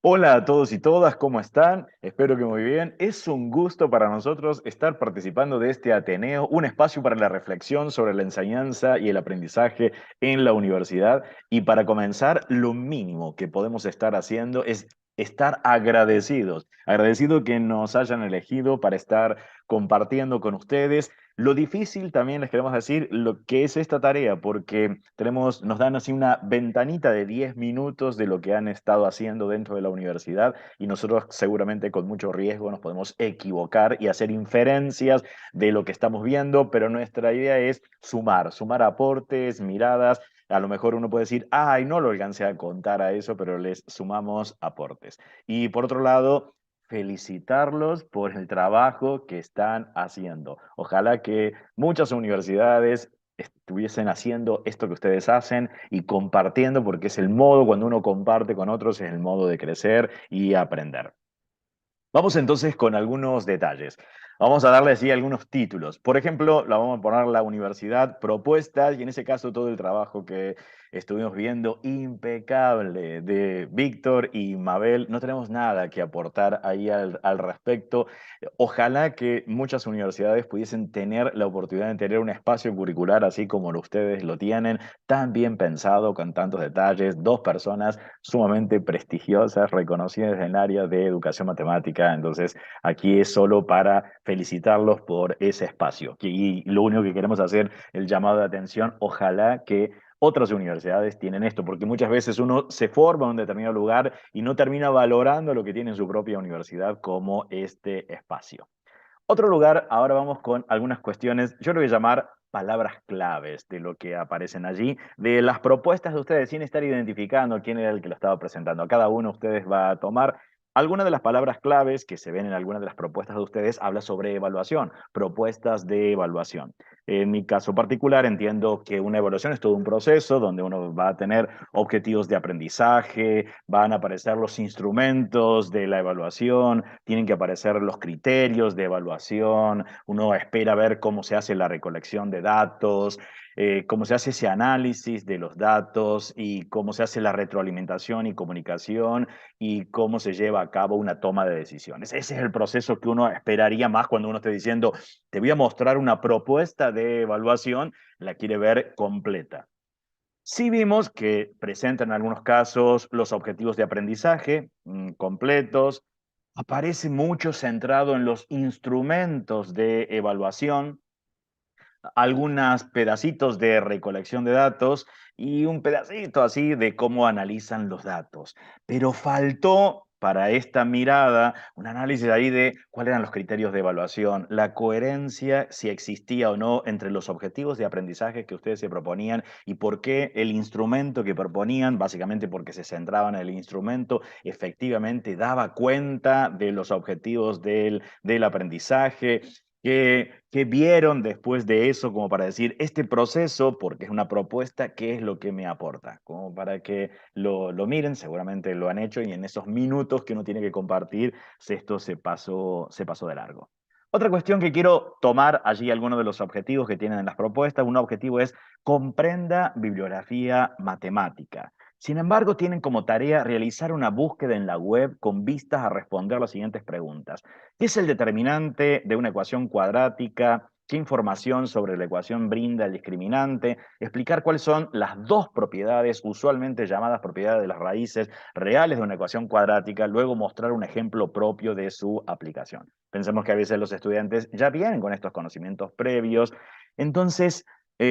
Hola a todos y todas, ¿cómo están? Espero que muy bien. Es un gusto para nosotros estar participando de este Ateneo, un espacio para la reflexión sobre la enseñanza y el aprendizaje en la universidad. Y para comenzar, lo mínimo que podemos estar haciendo es estar agradecidos, agradecidos que nos hayan elegido para estar compartiendo con ustedes. Lo difícil también les queremos decir lo que es esta tarea, porque nos dan así una ventanita de 10 minutos de lo que han estado haciendo dentro de la universidad y nosotros seguramente con mucho riesgo nos podemos equivocar y hacer inferencias de lo que estamos viendo, pero nuestra idea es sumar aportes, miradas. A lo mejor uno puede decir, ay, no lo alcancé a contar a eso, pero les sumamos aportes. Y por otro lado, felicitarlos por el trabajo que están haciendo. Ojalá que muchas universidades estuviesen haciendo esto que ustedes hacen y compartiendo, porque es el modo, cuando uno comparte con otros, es el modo de crecer y aprender. Vamos entonces con algunos detalles. Vamos a darle así algunos títulos. Por ejemplo, la vamos a poner la universidad, propuestas, y en ese caso todo el trabajo que estuvimos viendo, impecable, de Víctor y Mabel. No tenemos nada que aportar ahí al respecto. Ojalá que muchas universidades pudiesen tener la oportunidad de tener un espacio curricular así como ustedes lo tienen, tan bien pensado, con tantos detalles, dos personas sumamente prestigiosas, reconocidas en el área de educación matemática. Entonces, aquí es solo para felicitarlos por ese espacio. Y lo único que queremos hacer, el llamado de atención, ojalá que otras universidades tienen esto, porque muchas veces uno se forma en un determinado lugar y no termina valorando lo que tiene en su propia universidad como este espacio. Otro lugar, ahora vamos con algunas cuestiones, yo lo voy a llamar palabras claves de lo que aparecen allí, de las propuestas de ustedes, sin estar identificando quién era el que lo estaba presentando. Cada uno de ustedes va a tomar algunas de las palabras claves que se ven en algunas de las propuestas de ustedes, habla sobre evaluación, propuestas de evaluación. En mi caso particular, entiendo que una evaluación es todo un proceso donde uno va a tener objetivos de aprendizaje, van a aparecer los instrumentos de la evaluación, tienen que aparecer los criterios de evaluación, uno espera ver cómo se hace la recolección de datos, cómo se hace ese análisis de los datos y cómo se hace la retroalimentación y comunicación y cómo se lleva a cabo una toma de decisiones. Ese es el proceso que uno esperaría más cuando uno esté diciendo, te voy a mostrar una propuesta de evaluación, la quiere ver completa. Sí vimos que presentan en algunos casos los objetivos de aprendizaje completos, aparece mucho centrado en los instrumentos de evaluación, algunos pedacitos de recolección de datos y un pedacito así de cómo analizan los datos. Pero faltó para esta mirada un análisis ahí de cuáles eran los criterios de evaluación, la coherencia, si existía o no entre los objetivos de aprendizaje que ustedes se proponían y por qué el instrumento que proponían, básicamente porque se centraban en el instrumento, efectivamente daba cuenta de los objetivos del aprendizaje. ¿Qué vieron después de eso como para decir, este proceso, porque es una propuesta, qué es lo que me aporta? Como para que lo miren, seguramente lo han hecho y en esos minutos que uno tiene que compartir, esto se pasó de largo. Otra cuestión que quiero tomar allí, algunos de los objetivos que tienen en las propuestas, un objetivo es comprenda bibliografía matemática. Sin embargo, tienen como tarea realizar una búsqueda en la web con vistas a responder las siguientes preguntas. ¿Qué es el determinante de una ecuación cuadrática? ¿Qué información sobre la ecuación brinda el discriminante? Explicar cuáles son las dos propiedades, usualmente llamadas propiedades de las raíces reales de una ecuación cuadrática, luego mostrar un ejemplo propio de su aplicación. Pensemos que a veces los estudiantes ya vienen con estos conocimientos previos, entonces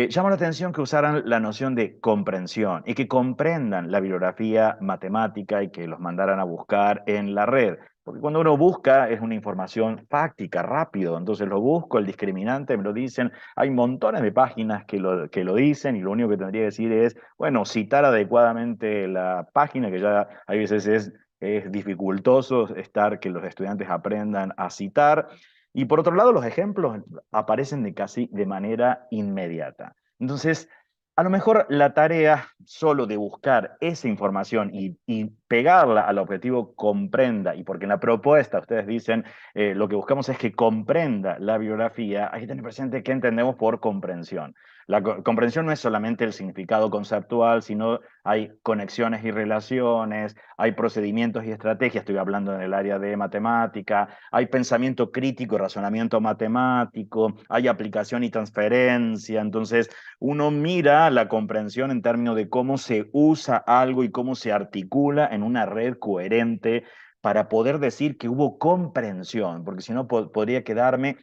llama la atención que usaran la noción de comprensión y que comprendan la bibliografía matemática y que los mandaran a buscar en la red. Porque cuando uno busca es una información fáctica, rápido, entonces lo busco, el discriminante me lo dicen, hay montones de páginas que lo dicen y lo único que tendría que decir es, bueno, citar adecuadamente la página, que ya hay veces es dificultoso estar que los estudiantes aprendan a citar. Y por otro lado, los ejemplos aparecen de casi de manera inmediata. Entonces, a lo mejor la tarea solo de buscar esa información y pegarla al objetivo comprenda, y porque en la propuesta ustedes dicen lo que buscamos es que comprenda la biografía, hay que tener presente qué entendemos por comprensión. La comprensión no es solamente el significado conceptual, sino hay conexiones y relaciones, hay procedimientos y estrategias, estoy hablando en el área de matemática, hay pensamiento crítico, razonamiento matemático, hay aplicación y transferencia. Entonces, uno mira la comprensión en términos de cómo se usa algo y cómo se articula en una red coherente para poder decir que hubo comprensión, porque si no podría quedarme,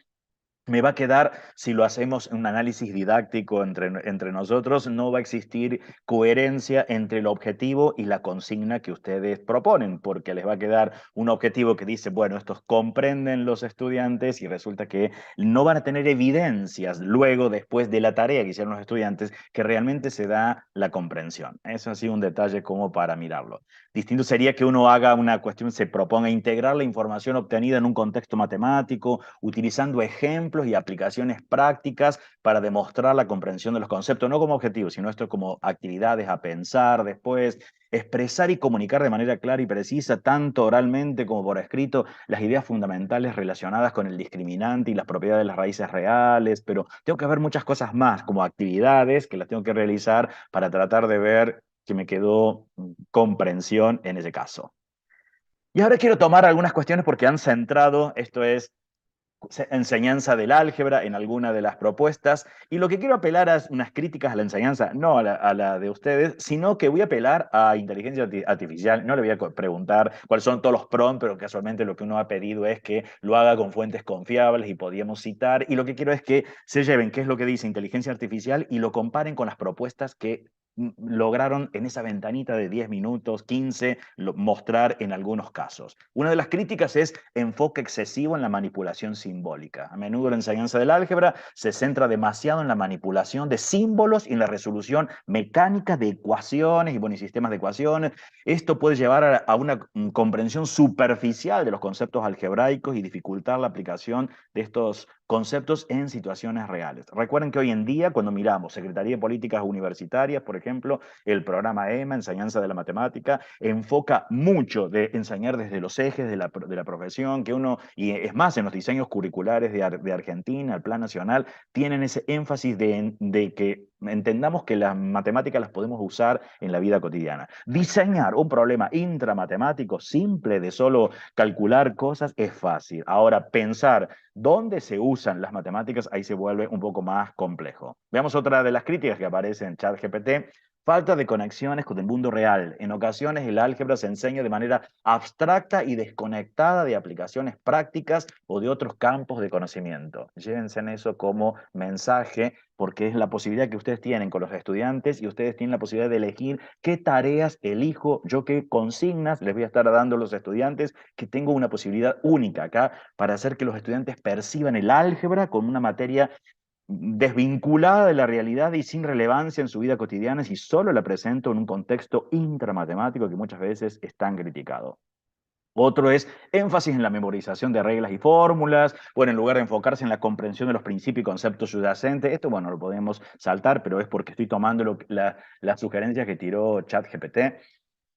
me va a quedar, si lo hacemos en un análisis didáctico entre nosotros, no va a existir coherencia entre el objetivo y la consigna que ustedes proponen, porque les va a quedar un objetivo que dice, bueno, estos comprenden los estudiantes y resulta que no van a tener evidencias luego, después de la tarea que hicieron los estudiantes, que realmente se da la comprensión. Eso ha sido un detalle como para mirarlo. Distinto sería que uno haga una cuestión, se proponga integrar la información obtenida en un contexto matemático, utilizando ejemplos y aplicaciones prácticas para demostrar la comprensión de los conceptos, no como objetivo, sino esto como actividades a pensar después, expresar y comunicar de manera clara y precisa, tanto oralmente como por escrito, las ideas fundamentales relacionadas con el discriminante y las propiedades de las raíces reales, pero tengo que ver muchas cosas más, como actividades que las tengo que realizar para tratar de ver que me quedó comprensión en ese caso. Y ahora quiero tomar algunas cuestiones porque han centrado, esto es enseñanza del álgebra en alguna de las propuestas, y lo que quiero apelar es unas críticas a la enseñanza, no a la de ustedes, sino que voy a apelar a inteligencia artificial. No le voy a preguntar cuáles son todos los prompts, pero casualmente lo que uno ha pedido es que lo haga con fuentes confiables y podíamos citar, y lo que quiero es que se lleven qué es lo que dice inteligencia artificial y lo comparen con las propuestas que lograron en esa ventanita de 10 minutos, 15, mostrar en algunos casos. Una de las críticas es enfoque excesivo en la manipulación simbólica. A menudo la enseñanza del álgebra se centra demasiado en la manipulación de símbolos y en la resolución mecánica de ecuaciones y bueno, y sistemas de ecuaciones. Esto puede llevar a una comprensión superficial de los conceptos algebraicos y dificultar la aplicación de estos conceptos en situaciones reales. Recuerden que hoy en día, cuando miramos Secretaría de Políticas Universitarias, por ejemplo, el programa EMA, Enseñanza de la Matemática, enfoca mucho de enseñar desde los ejes de la profesión, que uno, y es más, en los diseños curriculares de Argentina, el Plan Nacional, tienen ese énfasis de que entendamos que las matemáticas las podemos usar en la vida cotidiana. Diseñar un problema intramatemático simple de solo calcular cosas es fácil. Ahora, pensar dónde se usan las matemáticas, ahí se vuelve un poco más complejo. Veamos otra de las críticas que aparece en ChatGPT. Falta de conexiones con el mundo real. En ocasiones el álgebra se enseña de manera abstracta y desconectada de aplicaciones prácticas o de otros campos de conocimiento. Llévense en eso como mensaje, porque es la posibilidad que ustedes tienen con los estudiantes y ustedes tienen la posibilidad de elegir qué tareas elijo, yo qué consignas les voy a estar dando a los estudiantes, que tengo una posibilidad única acá para hacer que los estudiantes perciban el álgebra como una materia desvinculada de la realidad y sin relevancia en su vida cotidiana si solo la presento en un contexto intramatemático que muchas veces es tan criticado. Otro es énfasis en la memorización de reglas y fórmulas, bueno, en lugar de enfocarse en la comprensión de los principios y conceptos subyacentes. Esto, bueno, lo podemos saltar, pero es porque estoy tomando las sugerencias que tiró ChatGPT.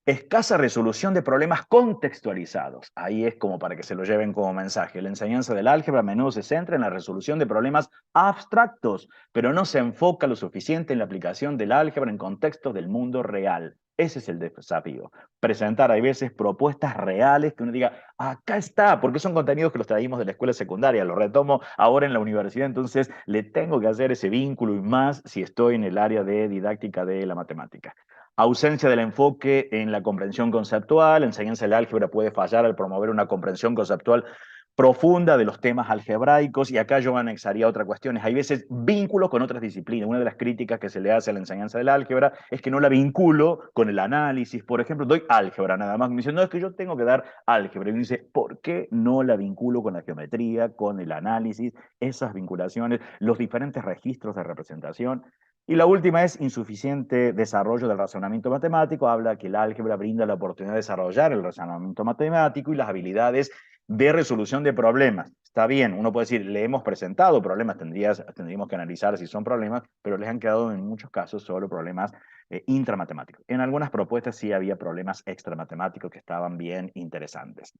Escasa resolución de problemas contextualizados. Ahí es como para que se lo lleven como mensaje. La enseñanza del álgebra a menudo se centra en la resolución de problemas abstractos, pero no se enfoca lo suficiente en la aplicación del álgebra en contextos del mundo real. Ese es el desafío. Presentar, hay veces, propuestas reales que uno diga, acá está, porque son contenidos que los traímos de la escuela secundaria, los retomo ahora en la universidad, entonces le tengo que hacer ese vínculo y más si estoy en el área de didáctica de la matemática. Ausencia del enfoque en la comprensión conceptual, enseñanza del álgebra puede fallar al promover una comprensión conceptual profunda de los temas algebraicos, y acá yo anexaría otra cuestión. Hay veces vínculos con otras disciplinas. Una de las críticas que se le hace a la enseñanza del álgebra es que no la vinculo con el análisis. Por ejemplo, doy álgebra nada más. Me dicen, no, es que yo tengo que dar álgebra. Y me dice, ¿por qué no la vinculo con la geometría, con el análisis, esas vinculaciones, los diferentes registros de representación? Y la última es insuficiente desarrollo del razonamiento matemático. Habla que el álgebra brinda la oportunidad de desarrollar el razonamiento matemático y las habilidades de resolución de problemas. Está bien, uno puede decir, le hemos presentado problemas, tendríamos que analizar si son problemas, pero les han quedado en muchos casos solo problemas intramatemáticos. En algunas propuestas sí había problemas extramatemáticos que estaban bien interesantes.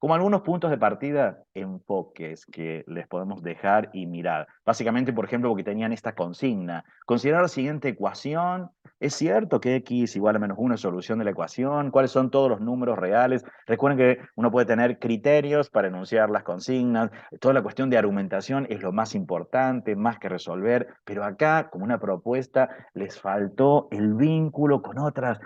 Como algunos puntos de partida, enfoques que les podemos dejar y mirar. Básicamente, por ejemplo, porque tenían esta consigna. Considerar la siguiente ecuación. ¿Es cierto que x igual a -1 es solución de la ecuación? ¿Cuáles son todos los números reales? Recuerden que uno puede tener criterios para enunciar las consignas. Toda la cuestión de argumentación es lo más importante, más que resolver. Pero acá, como una propuesta, les faltó el vínculo con otras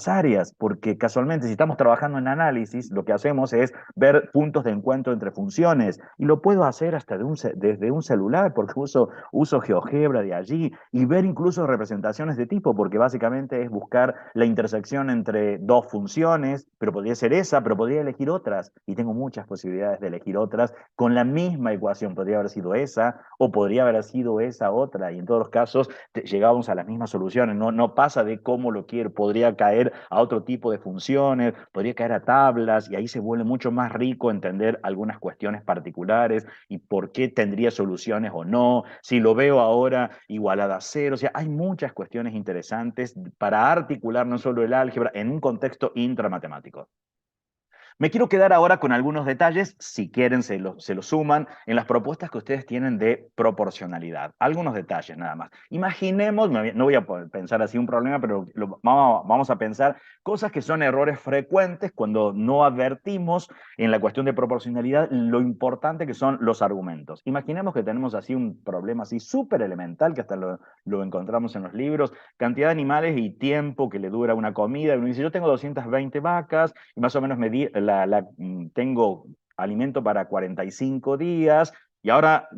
áreas, porque casualmente si estamos trabajando en análisis, lo que hacemos es ver puntos de encuentro entre funciones, y lo puedo hacer hasta desde un celular, porque uso GeoGebra de allí, y ver incluso representaciones de tipo, porque básicamente es buscar la intersección entre dos funciones, pero podría ser esa, pero podría elegir otras, y tengo muchas posibilidades de elegir otras, con la misma ecuación podría haber sido esa, o podría haber sido esa otra, y en todos los casos llegábamos a las mismas soluciones, no pasa de cómo lo quiero, podría caer a otro tipo de funciones, podría caer a tablas, y ahí se vuelve mucho más rico entender algunas cuestiones particulares y por qué tendría soluciones o no, si lo veo ahora igualada a cero, o sea, hay muchas cuestiones interesantes para articular no solo el álgebra en un contexto intramatemático. Me quiero quedar ahora con algunos detalles, si quieren se lo suman, en las propuestas que ustedes tienen de proporcionalidad. Algunos detalles nada más. Imaginemos, no voy a pensar así un problema, pero vamos a pensar cosas que son errores frecuentes cuando no advertimos en la cuestión de proporcionalidad lo importante que son los argumentos. Imaginemos que tenemos así un problema así súper elemental, que hasta lo encontramos en los libros, cantidad de animales y tiempo que le dura una comida. Y uno dice, yo tengo 220 vacas y más o menos tengo alimento para 45 días y ahora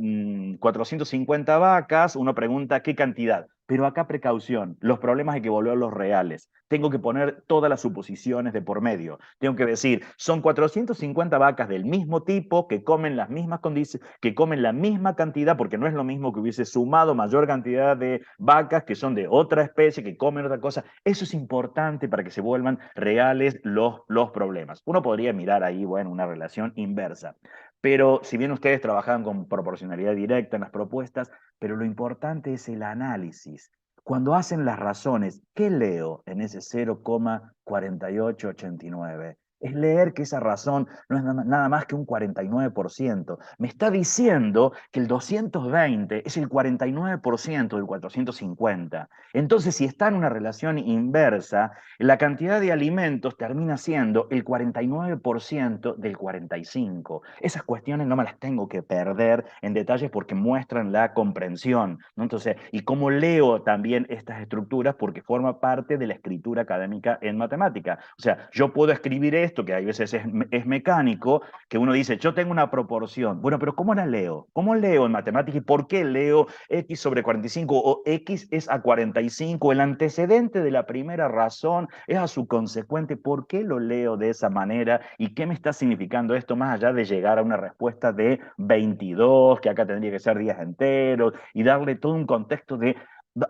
450 vacas, uno pregunta qué cantidad. Pero acá precaución, los problemas hay que volverlos reales. Tengo que poner todas las suposiciones de por medio. Tengo que decir, son 450 vacas del mismo tipo que comen las mismas condiciones, que comen la misma cantidad, porque no es lo mismo que hubiese sumado mayor cantidad de vacas que son de otra especie, que comen otra cosa. Eso es importante para que se vuelvan reales los problemas. Uno podría mirar ahí, bueno, una relación inversa. Pero si bien ustedes trabajan con proporcionalidad directa en las propuestas, pero lo importante es el análisis. Cuando hacen las razones, ¿qué leo en ese 0,4889? Es leer que esa razón no es nada más que un 49%. Me está diciendo que el 220 es el 49% del 450. Entonces, si está en una relación inversa, la cantidad de alimentos termina siendo el 49% del 45. Esas cuestiones no me las tengo que perder en detalles porque muestran la comprensión, ¿no? Entonces, y cómo leo también estas estructuras porque forma parte de la escritura académica en matemática. O sea, yo puedo escribir esto, que a veces es mecánico, que uno dice, yo tengo una proporción. Bueno, pero ¿cómo la leo? ¿Cómo leo en matemática y por qué leo x sobre 45 o x es a 45? El antecedente de la primera razón es a su consecuente. ¿Por qué lo leo de esa manera? ¿Y qué me está significando esto más allá de llegar a una respuesta de 22, que acá tendría que ser días enteros, y darle todo un contexto de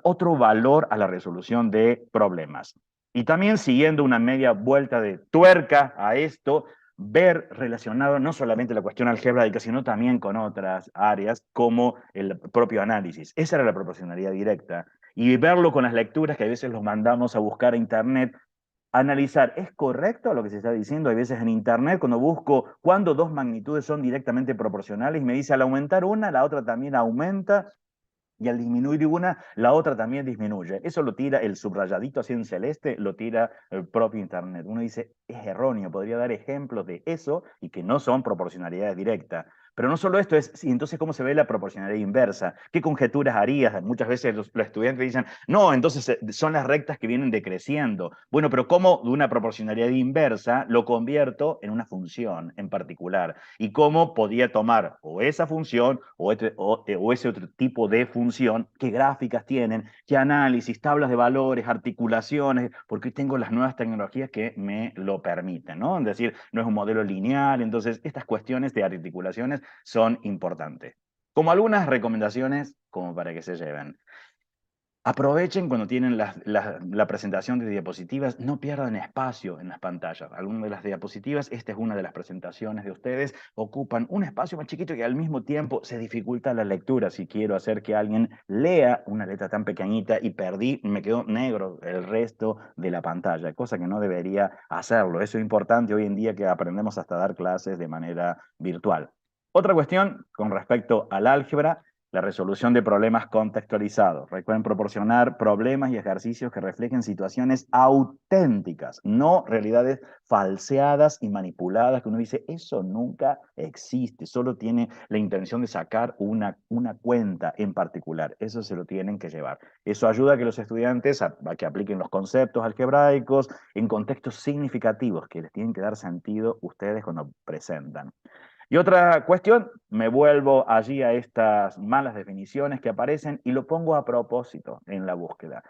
otro valor a la resolución de problemas? Y también siguiendo una media vuelta de tuerca a esto, ver relacionado no solamente la cuestión algebraica, sino también con otras áreas como el propio análisis. Esa era la proporcionalidad directa. Y verlo con las lecturas que a veces los mandamos a buscar a internet, analizar, ¿es correcto lo que se está diciendo? Hay veces en internet cuando busco cuándo dos magnitudes son directamente proporcionales, me dice al aumentar una, la otra también aumenta, y al disminuir una, la otra también disminuye. Eso lo tira el subrayadito así en celeste, lo tira el propio internet. Uno dice, es erróneo, podría dar ejemplos de eso y que no son proporcionalidades directas. Pero no solo esto, es, sí, entonces, ¿cómo se ve la proporcionalidad inversa? ¿Qué conjeturas harías? Muchas veces los estudiantes dicen, no, entonces son las rectas que vienen decreciendo. Bueno, pero ¿cómo de una proporcionalidad inversa lo convierto en una función en particular? ¿Y cómo podía tomar o esa función o ese otro tipo de función? ¿Qué gráficas tienen? ¿Qué análisis? Tablas de valores, articulaciones, porque tengo las nuevas tecnologías que me lo permiten, ¿no? Es decir, no es un modelo lineal, entonces estas cuestiones de articulaciones son importantes. Como algunas recomendaciones, como para que se lleven. Aprovechen cuando tienen la presentación de diapositivas, no pierdan espacio en las pantallas. Algunas de las diapositivas, esta es una de las presentaciones de ustedes, ocupan un espacio más chiquito que al mismo tiempo se dificulta la lectura. Si quiero hacer que alguien lea una letra tan pequeñita y me quedó negro el resto de la pantalla, cosa que no debería hacerlo. Eso es importante hoy en día que aprendemos hasta dar clases de manera virtual. Otra cuestión con respecto al álgebra, la resolución de problemas contextualizados. Recuerden proporcionar problemas y ejercicios que reflejen situaciones auténticas, no realidades falseadas y manipuladas, que uno dice, eso nunca existe, solo tiene la intención de sacar una cuenta en particular. Eso se lo tienen que llevar. Eso ayuda a que los estudiantes a que apliquen los conceptos algebraicos en contextos significativos, que les tienen que dar sentido ustedes cuando presentan. Y otra cuestión, me vuelvo allí a estas malas definiciones que aparecen y lo pongo a propósito en la búsqueda.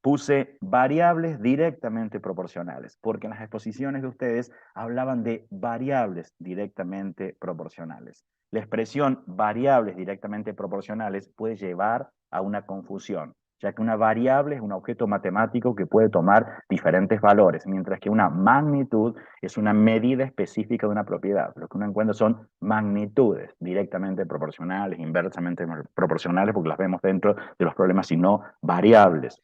Puse variables directamente proporcionales, porque en las exposiciones de ustedes hablaban de variables directamente proporcionales. La expresión variables directamente proporcionales puede llevar a una confusión, ya que una variable es un objeto matemático que puede tomar diferentes valores, mientras que una magnitud es una medida específica de una propiedad. Lo que uno encuentra son magnitudes directamente proporcionales, inversamente proporcionales, porque las vemos dentro de los problemas, y no variables.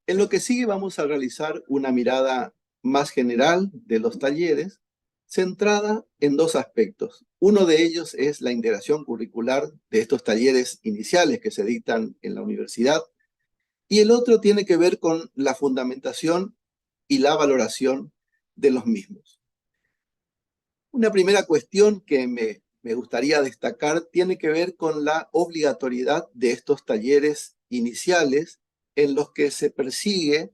En lo que sigue vamos a realizar una mirada más general de los talleres, centrada en dos aspectos. Uno de ellos es la integración curricular de estos talleres iniciales que se dictan en la universidad, y el otro tiene que ver con la fundamentación y la valoración de los mismos. Una primera cuestión que me gustaría destacar tiene que ver con la obligatoriedad de estos talleres iniciales en los que se persigue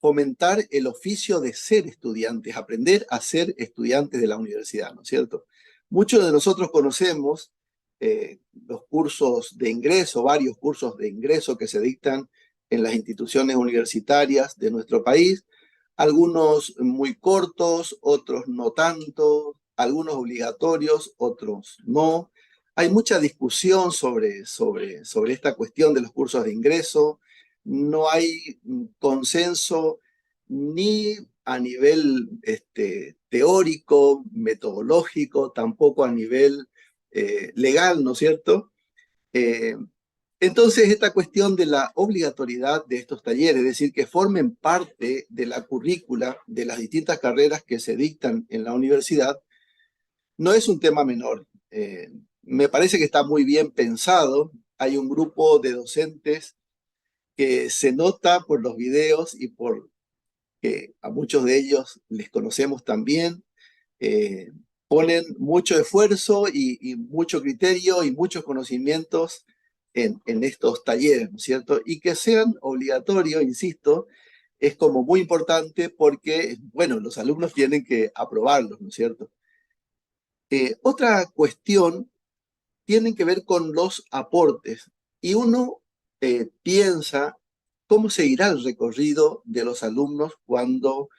fomentar el oficio de ser estudiantes, aprender a ser estudiantes de la universidad, ¿no es cierto? Muchos de nosotros conocemos los cursos de ingreso, varios cursos de ingreso que se dictan en las instituciones universitarias de nuestro país, algunos muy cortos, otros no tanto, algunos obligatorios, otros no. Hay mucha discusión sobre esta cuestión de los cursos de ingreso. No hay consenso ni a nivel teórico, metodológico, tampoco a nivel legal, ¿no es cierto? Eh, entonces, esta cuestión de la obligatoriedad de estos talleres, es decir, que formen parte de la currícula de las distintas carreras que se dictan en la universidad, no es un tema menor. Me parece que está muy bien pensado. Hay un grupo de docentes que se nota por los videos y por que a muchos de ellos les conocemos también. Ponen mucho esfuerzo y mucho criterio y muchos conocimientos en estos talleres, ¿no es cierto? Y que sean obligatorios, insisto, es como muy importante porque, bueno, los alumnos tienen que aprobarlos, ¿no es cierto? Otra cuestión tiene que ver con los aportes y uno piensa cómo seguirá el recorrido de los alumnos cuando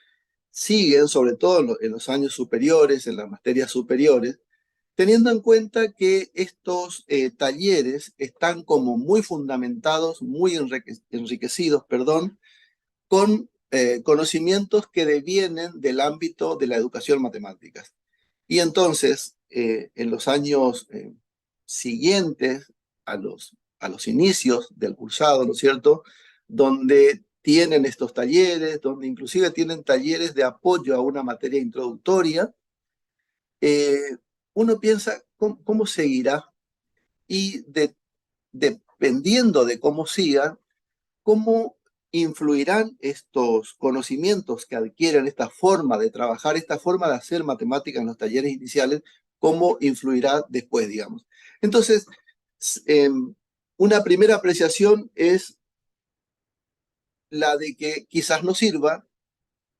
siguen, sobre todo en los años superiores, en las materias superiores, teniendo en cuenta que estos talleres están como muy fundamentados, muy enriquecidos, perdón, con conocimientos que devienen del ámbito de la educación matemática. Y entonces, en los años siguientes a los inicios del cursado, ¿no es cierto?, donde tienen estos talleres, donde inclusive tienen talleres de apoyo a una materia introductoria, eh, uno piensa cómo seguirá y dependiendo de cómo siga, cómo influirán estos conocimientos que adquieren, esta forma de trabajar, esta forma de hacer matemáticas en los talleres iniciales, cómo influirá después, digamos. Entonces, una primera apreciación es la de que quizás no sirva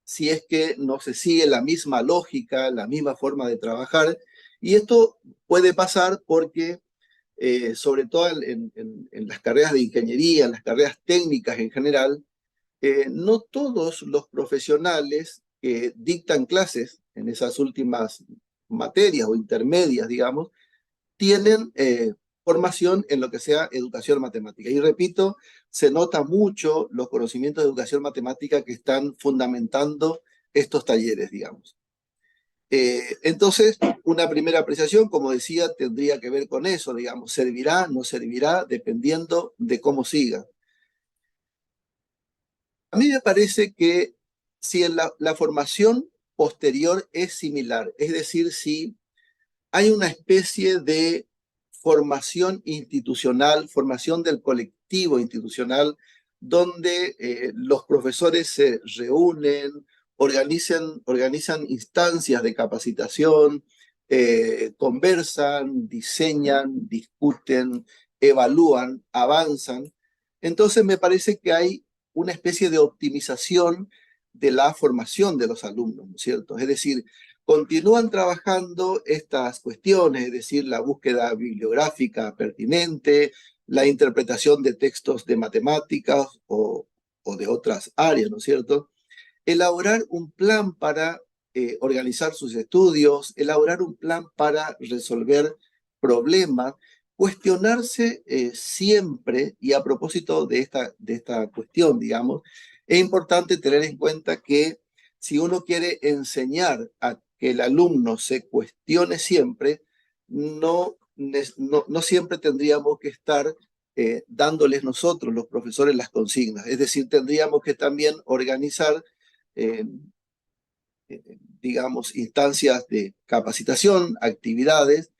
si es que no se sigue la misma lógica, la misma forma de trabajar, y esto puede pasar porque sobre todo en las carreras de ingeniería, en las carreras técnicas en general, no todos los profesionales que dictan clases en esas últimas materias o intermedias, digamos, tienen formación en lo que sea educación matemática. Y repito, se nota mucho los conocimientos de educación matemática que están fundamentando estos talleres, digamos. Entonces, una primera apreciación, como decía, tendría que ver con eso, digamos, servirá, no servirá, dependiendo de cómo siga. A mí me parece que si en la formación posterior es similar, es decir, si hay una especie de formación institucional, formación del colectivo institucional, donde los profesores se reúnen, organizan instancias de capacitación, conversan, diseñan, discuten, evalúan, avanzan. Entonces me parece que hay una especie de optimización de la formación de los alumnos, ¿no es cierto? Es decir, continúan trabajando estas cuestiones, es decir, la búsqueda bibliográfica pertinente, la interpretación de textos de matemáticas o de otras áreas, ¿no es cierto? Elaborar un plan para organizar sus estudios, elaborar un plan para resolver problemas, cuestionarse siempre, y a propósito de esta cuestión, digamos, es importante tener en cuenta que si uno quiere enseñar a que el alumno se cuestione siempre, no siempre tendríamos que estar dándoles nosotros, los profesores, las consignas. Es decir, tendríamos que también organizar eh, digamos, instancias de capacitación, actividades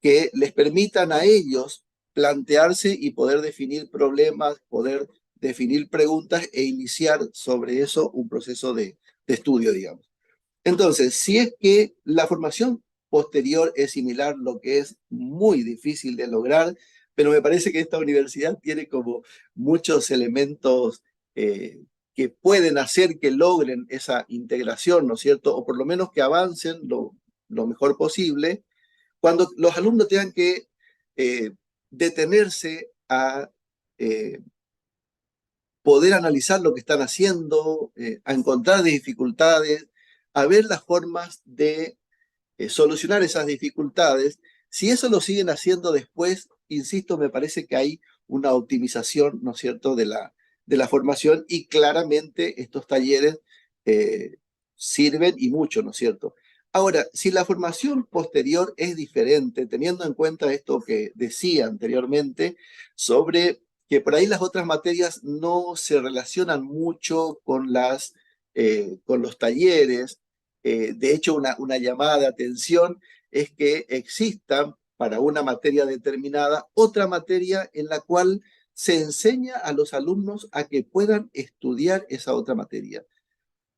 que les permitan a ellos plantearse y poder definir problemas, poder definir preguntas e iniciar sobre eso un proceso de estudio, digamos. Entonces, si es que la formación posterior es similar, lo que es muy difícil de lograr, pero me parece que esta universidad tiene como muchos elementos que pueden hacer que logren esa integración, ¿no es cierto? O por lo menos que avancen lo mejor posible, cuando los alumnos tengan que eh, detenerse a eh, poder analizar lo que están haciendo, a encontrar dificultades, a ver las formas de solucionar esas dificultades. Si eso lo siguen haciendo después, insisto, me parece que hay una optimización, ¿no es cierto?, de la formación, y claramente estos talleres sirven y mucho, ¿no es cierto? Ahora, si la formación posterior es diferente, teniendo en cuenta esto que decía anteriormente sobre que por ahí las otras materias no se relacionan mucho con los talleres. De hecho, una llamada de atención es que exista para una materia determinada otra materia en la cual se enseña a los alumnos a que puedan estudiar esa otra materia.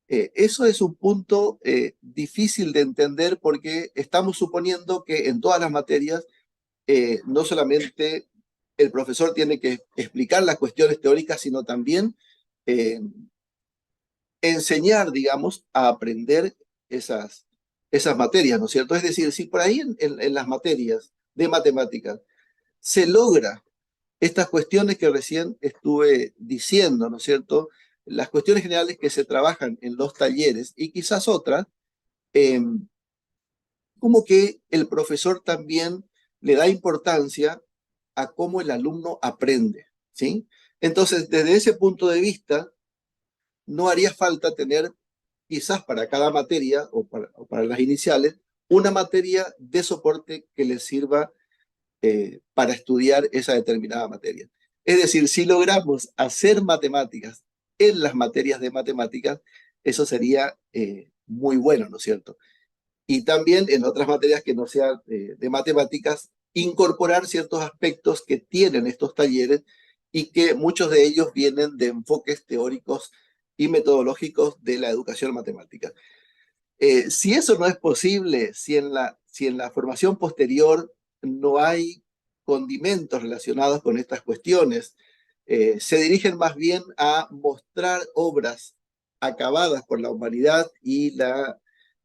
Eso es un punto difícil de entender porque estamos suponiendo que en todas las materias no solamente el profesor tiene que explicar las cuestiones teóricas, sino también eh, enseñar, digamos, a aprender esas materias, ¿no es cierto? Es decir, si por ahí en las materias de matemáticas se logra estas cuestiones que recién estuve diciendo, ¿no es cierto? Las cuestiones generales que se trabajan en los talleres y quizás otras, eh, como que el profesor también le da importancia a cómo el alumno aprende, ¿sí? Entonces, desde ese punto de vista, no haría falta tener, quizás para cada materia o para las iniciales, una materia de soporte que les sirva para estudiar esa determinada materia. Es decir, si logramos hacer matemáticas en las materias de matemáticas, eso sería muy bueno, ¿no es cierto? Y también en otras materias que no sean de matemáticas, incorporar ciertos aspectos que tienen estos talleres y que muchos de ellos vienen de enfoques teóricos y metodológicos de la educación matemática. Si eso no es posible, si en la formación posterior no hay condimentos relacionados con estas cuestiones, se dirigen más bien a mostrar obras acabadas por la humanidad y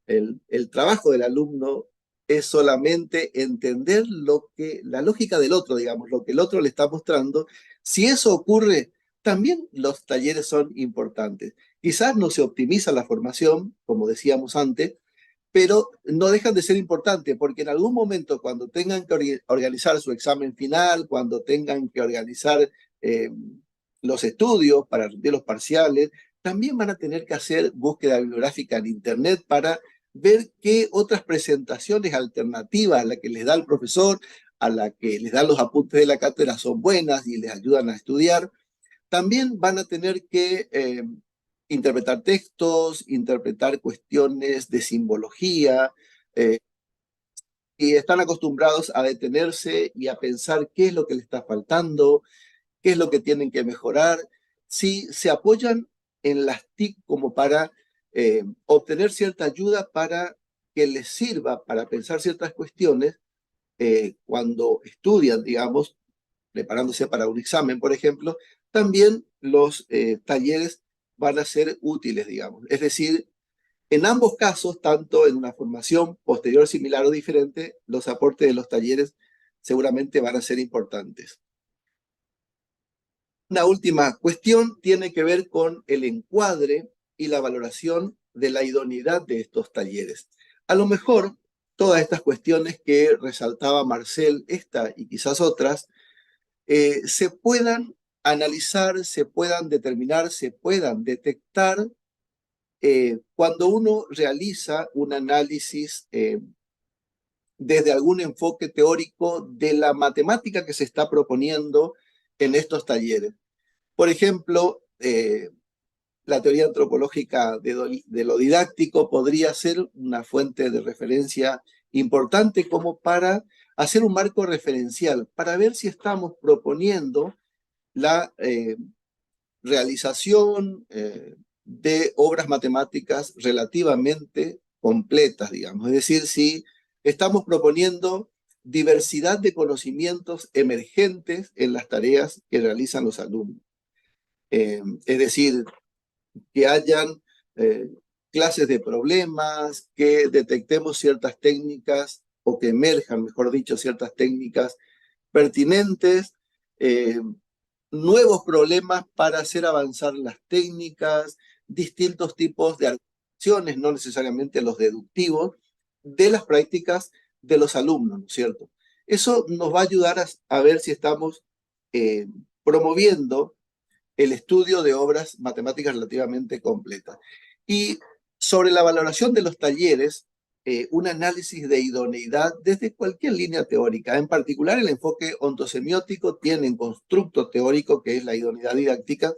el trabajo del alumno es solamente entender la lógica del otro, digamos, lo que el otro le está mostrando. Si eso ocurre, también los talleres son importantes. Quizás no se optimiza la formación, como decíamos antes, pero no dejan de ser importantes, porque en algún momento cuando tengan que organizar su examen final, cuando tengan que organizar eh, los estudios para rendir los parciales, también van a tener que hacer búsqueda bibliográfica en Internet para ver qué otras presentaciones alternativas a la que les da el profesor, a la que les dan los apuntes de la cátedra son buenas y les ayudan a estudiar. También van a tener que interpretar textos, interpretar cuestiones de simbología, eh, y están acostumbrados a detenerse y a pensar qué es lo que les está faltando, qué es lo que tienen que mejorar. Si se apoyan en las TIC como para obtener cierta ayuda para que les sirva para pensar ciertas cuestiones, cuando estudian, digamos, preparándose para un examen, por ejemplo, también los talleres van a ser útiles, digamos. Es decir, en ambos casos, tanto en una formación posterior similar o diferente, los aportes de los talleres seguramente van a ser importantes. Una última cuestión tiene que ver con el encuadre y la valoración de la idoneidad de estos talleres. A lo mejor todas estas cuestiones que resaltaba Marcel, esta y quizás otras, se puedan analizar, se puedan determinar, se puedan detectar cuando uno realiza un análisis desde algún enfoque teórico de la matemática que se está proponiendo en estos talleres. Por ejemplo, la teoría antropológica de lo didáctico podría ser una fuente de referencia importante como para hacer un marco referencial, para ver si estamos proponiendo la realización de obras matemáticas relativamente completas, digamos. Es decir, si estamos proponiendo diversidad de conocimientos emergentes en las tareas que realizan los alumnos. Es decir, que hayan clases de problemas, que detectemos ciertas técnicas o que emerjan, mejor dicho, ciertas técnicas pertinentes, nuevos problemas para hacer avanzar las técnicas, distintos tipos de acciones, no necesariamente los deductivos, de las prácticas de los alumnos, ¿no es cierto? Eso nos va a ayudar a ver si estamos promoviendo el estudio de obras matemáticas relativamente completas. Y sobre la valoración de los talleres, un análisis de idoneidad desde cualquier línea teórica. En particular, el enfoque ontosemiótico tiene un constructo teórico que es la idoneidad didáctica,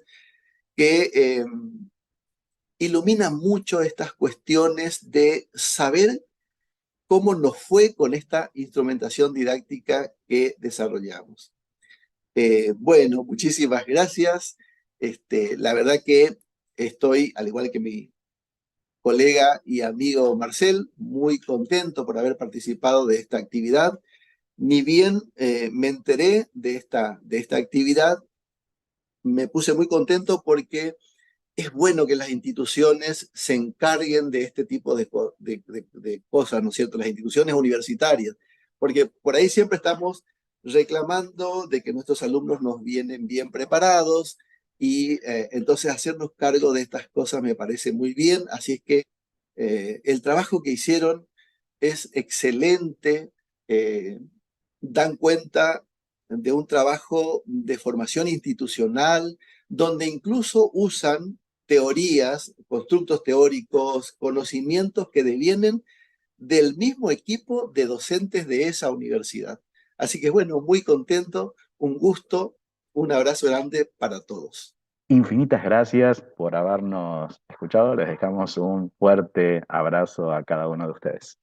que ilumina mucho estas cuestiones de saber cómo nos fue con esta instrumentación didáctica que desarrollamos. Bueno, muchísimas gracias. La verdad que estoy, al igual que mi colega y amigo Marcel, muy contento por haber participado de esta actividad. Ni bien me enteré de esta actividad, me puse muy contento porque es bueno que las instituciones se encarguen de este tipo de cosas, ¿no es cierto? Las instituciones universitarias, porque por ahí siempre estamos reclamando de que nuestros alumnos nos vienen bien preparados y entonces hacernos cargo de estas cosas me parece muy bien, así es que el trabajo que hicieron es excelente, eh, dan cuenta de un trabajo de formación institucional donde incluso usan teorías, constructos teóricos, conocimientos que devienen del mismo equipo de docentes de esa universidad. Así que bueno, muy contento, un gusto, un abrazo grande para todos. Infinitas gracias por habernos escuchado. Les dejamos un fuerte abrazo a cada uno de ustedes.